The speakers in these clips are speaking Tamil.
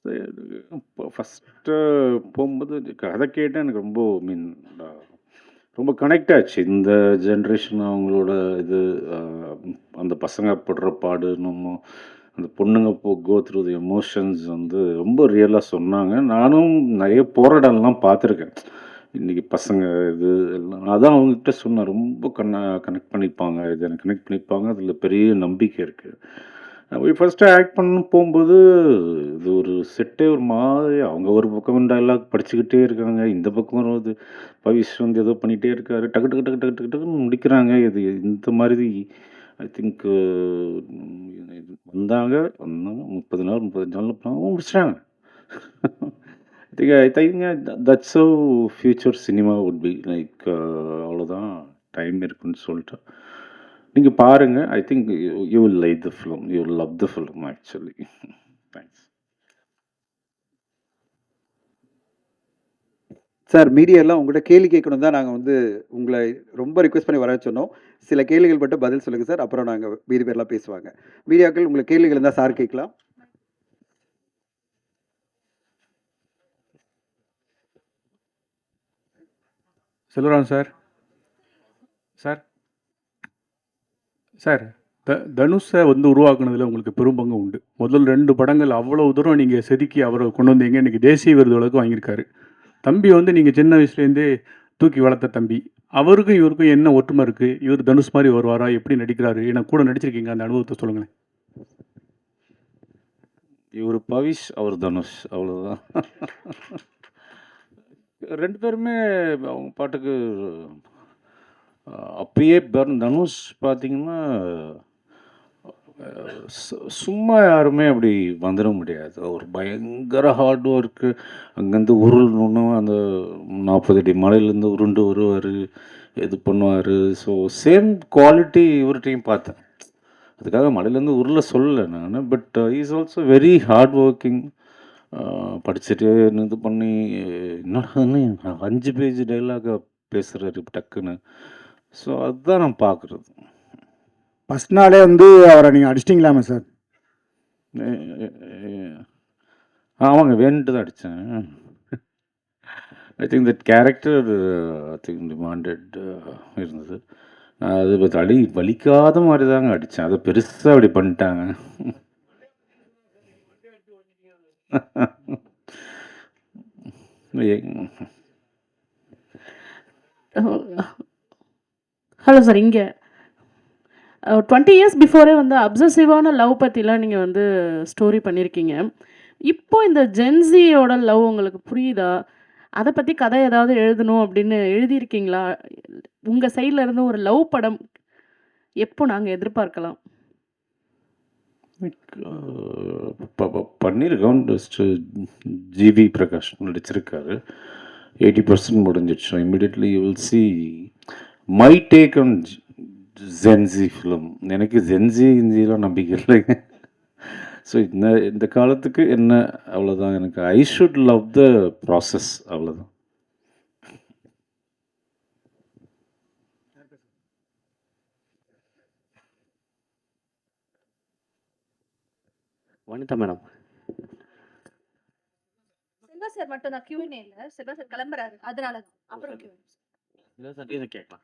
இப்போ ஃபஸ்ட்டு போகும்போது கதை கேட்டா எனக்கு ரொம்ப அ ரொம்ப கனெக்ட் ஆச்சு. இந்த ஜென்ரேஷன் அவங்களோட இது அ அந்த பசங்க படுற பாடு, அந்த பொண்ணுங்க கோ த்ரூ தி எமோஷன்ஸ் வந்து ரொம்ப ரியலா சொன்னாங்க. நானும் நெறைய போராட்டம்லாம் பார்த்துருக்கேன். இன்னைக்கு பசங்க இது எல்லாம் அதான் அவங்ககிட்ட சொன்னேன். ரொம்ப கனெக்ட் பண்ணிப்பாங்க. இத கனெக்ட் பண்ணிப்பாங்க. அதில பெரிய நம்பிக்கை இருக்கு. ஃபர்ஸ்ட்டு ஆக்ட் பண்ண போம்போது, இது ஒரு செட்டே ஒரு மாதிரி அவங்க ஒரு பக்கம் டயலாக் படிச்சுக்கிட்டே இருக்காங்க. இந்த பக்கம் வருது பவிஷ் வந்து ஏதோ பண்ணிட்டே இருக்காரு. டக்கு டக்கு டக்கு டக்கு டக்கு டக்குன்னு முடிக்கிறாங்க. இது இந்த மாதிரி ஐ திங்க் வந்தாங்க 30 நாள் 35 நாள்ல பண்ணாங்க முடிச்சுட்டாங்க. I think that's how future cinema would be like அவ்வளோதான் டைம் இருக்குன்னு சொல்லிட்டு. நீங்க பாருங்க. I think you will like the film. You will love the film actually. Thanks. Sir மீடியாலாம் உங்கள்ட்ட கேள்வி கேட்கணும் தான் நாங்க வந்து உங்கள ரொம்ப ரிக்வெஸ்ட் பண்ணி வர சொன்னோம். சில கேள்விகள் மட்டும் பதில் சொல்லுங்க சார். அப்புறம் நாங்க மீதி பேர்லாம் பேசுவாங்க. மீடியாக்கள் உங்களுக்கு கேள்விகள் இருந்தா சார் கேட்கலாம். செல்வராஜ் சார். சார் சார் தனுஷை வந்து உருவாக்குனதில் உங்களுக்கு பெரும் பங்கு உண்டு. முதல் 2 படங்கள் அவ்வளோ தூரம் நீங்கள் செதுக்கி அவரை கொண்டு வந்தீங்க. இன்றைக்கி தேசிய விருது வரைக்கும் வாங்கியிருக்காரு. தம்பி வந்து நீங்கள் சின்ன வயசுலேருந்தே தூக்கி வளர்த்த தம்பி. அவருக்கும் இவருக்கும் என்ன ஒற்றுமை இருக்குது? இவர் தனுஷ் மாதிரி வருவாரா? எப்படி நடிக்கிறாரு? ஏன்னா கூட நடிச்சிருக்கீங்க, அந்த அனுபவத்தை சொல்லுங்களேன். இவரு பவிஷ், அவர் தனுஷ் அவ்வளோதான். 2 பேருமே அவங்க பாட்டுக்கு அப்பயே தனுஷ் பார்த்தீங்கன்னா, சும்மா யாருமே அப்படி வந்துட முடியாது. அவர் பயங்கர ஹார்ட் ஒர்க்கு. அங்கேருந்து உருளணும் அந்த 40 அடி மலையிலேருந்து உருண்டு வருவார், இது பண்ணுவார். ஸோ சேம் குவாலிட்டி இவர்கிட்டையும் பார்த்தேன். அதுக்காக மலையிலேருந்து உருள சொல்லலை நான். But is also very hard working. படிச்சுட்டு இது பண்ணி என்னடான்னு 5 பேஜ் டைலாக பேசுகிறாரு டக்குன்னு. ஸோ அதுதான் நான் பார்க்குறது. ஃபஸ்ட் நாளே வந்து அவரை நீங்கள் அடிச்சிட்டிங்களாமே சார்? ஆமாங்க, வேணுன்ட்டு தான் அடித்தேன். I think that character I think demanded இருந்தது. அது வலிக்காத மாதிரி தாங்க அடித்தேன். அதை பெருசாக அப்படி பண்ணிட்டாங்க. Hello sir. இங்கே 20 இயர்ஸ் பிஃபோரே வந்து அப்சசிவான லவ் பற்றிலாம் நீங்கள் வந்து ஸ்டோரி பண்ணியிருக்கீங்க. இப்போ இந்த ஜென்சியோட லவ் உங்களுக்கு புரியுதா? அதை பற்றி கதை ஏதாவது எழுதணும் அப்படின்னு எழுதியிருக்கீங்களா? உங்கள் சைடில் இருந்து ஒரு லவ் படம் எப்போ நாங்கள் எதிர்பார்க்கலாம்? பண்ணியிருக்கோம். ஜிவி பிரகாஷ் நடிச்சிருக்காரு. 80% முடிஞ்சிடுச்சு. Immediately you will see my take on gen Z film. எனக்கு ஜென்சி இந்தியெலாம் நம்பிக்கை இல்லைங்க. ஸோ இந்த காலத்துக்கு என்ன அவ்வளோதான். எனக்கு I should love the process, அவ்வளோதான். வனிதா மேடம். செல்வா சார் மட்டும் தான் Q&A இல்ல. செல்வா சார் கிளம்புறாரு. அதனால தான். அப்புறம் Q&A. செல்வா சார் இதை கேட்கலாம்.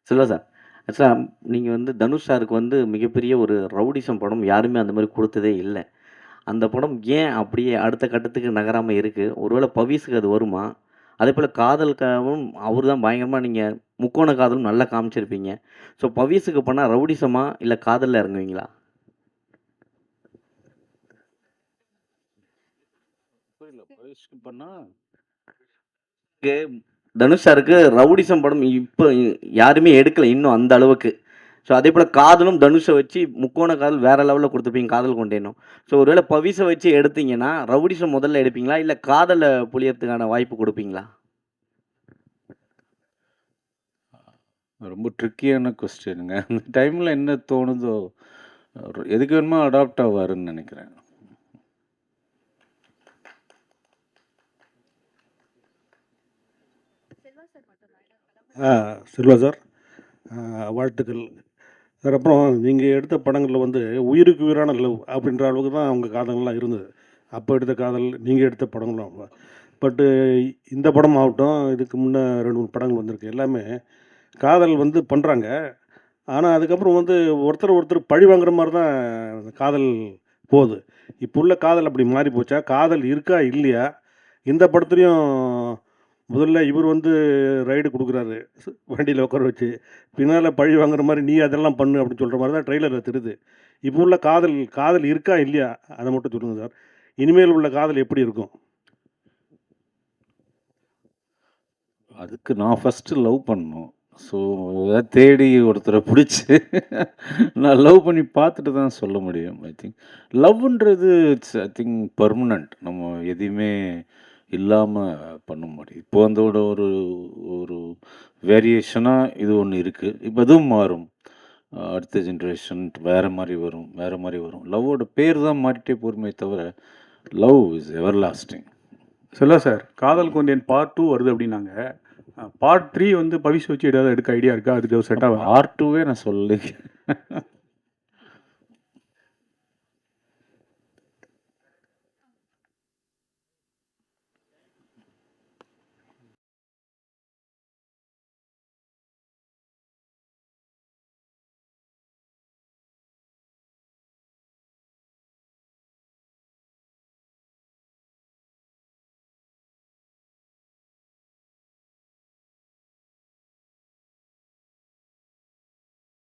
செல்வா சார், ஆக்சுவலாக நீங்கள் வந்து தனுஷ் சாருக்கு வந்து மிகப்பெரிய ஒரு ரவுடிசம் படம் யாருமே அந்த மாதிரி கொடுத்ததே இல்லை. அந்த படம் ஏன் அப்படியே அடுத்த கட்டத்துக்கு நகராமல் இருக்குது? ஒருவேளை பவிஸுக்கு அது வருமா? அதே போல் காதலுக்காகவும் அவர் தான் பயங்கரமாக நீங்கள் முக்கோண காதலும் நல்லா காமிச்சிருப்பீங்க. ஸோ பவிஸுக்கு பண்ணால் ரவுடிசமா இல்லை காதலில் இறங்குவீங்களா? தனுஷ் சாருக்கு ரவுடிசம் படம் இப்போ யாருமே எடுக்கலை இன்னும் அந்த அளவுக்கு. ஸோ அதே போல் காதலும் தனுஷை வச்சு முக்கோண காதல் வேறு லெவலில் கொடுத்துருப்பீங்க காதல் கொண்டேனும். ஸோ ஒருவேளை பவிஸை வச்சு எடுத்தீங்கன்னா ரவுடிசம் முதல்ல எடுப்பீங்களா இல்லை காதலை புளியறதுக்கான வாய்ப்பு கொடுப்பீங்களா? ரொம்ப ட்ரிக்கியான கொஸ்டினுங்க. அந்த டைமில் என்ன தோணுதோ எதுக்கு வேணுமோ அடாப்ட் ஆவாருன்னு நினைக்கிறேன். செல்வா சார், வாழ்த்துக்கள் சார். அப்புறம் நீங்கள் எடுத்த படங்களில் வந்து உயிருக்கு உயிரான லவ் அப்படின்ற அளவுக்கு தான் அவங்க காதங்கள்லாம் இருந்தது. அப்போ எடுத்த காதல், நீங்கள் எடுத்த படங்களும். பட்டு இந்த படம் ஆகட்டும், இதுக்கு முன்னே 2, 3 படங்கள் வந்திருக்கு. எல்லாமே காதல் வந்து பண்ணுறாங்க. ஆனால் அதுக்கப்புறம் வந்து ஒருத்தர் பழி வாங்குற மாதிரி தான் அந்த காதல் போகுது. இப்போ உள்ள காதல் அப்படி மாறி போச்சா? காதல் இருக்கா இல்லையா? இந்த படத்துலையும் முதல்ல இவர் வந்து ரைடு கொடுக்குறாரு வண்டியில் உட்கார வச்சு, பின்னால் பழி வாங்குற மாதிரி நீ அதெல்லாம் பண்ணு அப்படின்னு சொல்கிற மாதிரி தான் ட்ரெய்லரில் தெரியுது. இப்போ உள்ள காதல் இருக்கா இல்லையா? அதை மட்டும் சொல்லுங்கள் சார். இனிமேல் உள்ள காதல் எப்படி இருக்கும்? அதுக்கு நான் ஃபஸ்ட்டு லவ் பண்ணணும். ஸோ ஏதாவது தேடி ஒருத்தரை பிடிச்சி நான் லவ் பண்ணி பார்த்துட்டு தான் சொல்ல முடியும். ஐ திங்க் லவ்ன்றது இட்ஸ் ஐ திங்க் பெர்மனண்ட். நம்ம எதையுமே இல்லாமல் பண்ண முடியும். இப்போ வந்து ஒரு ஒரு வேரியேஷனாக இது ஒன்று இருக்குது. இப்போ அதுவும் மாறும். அடுத்த ஜென்ரேஷன் வேறு மாதிரி வரும், வேறு மாதிரி வரும். லவ்வோட பேர் தான் மாறிட்டே போருமே தவிர love is ever lasting. Selva sir, காதல் கொண்டேன் பார்ட் 2 வருது அப்படின்னாங்க. பார்ட் 3 வந்து பவிஷ் வச்சு ஏதாவது எடுக்க ஐடியா இருக்கா? அதுக்கு செட் ஆகும். பார்ட் 2வே நான் சொல்லி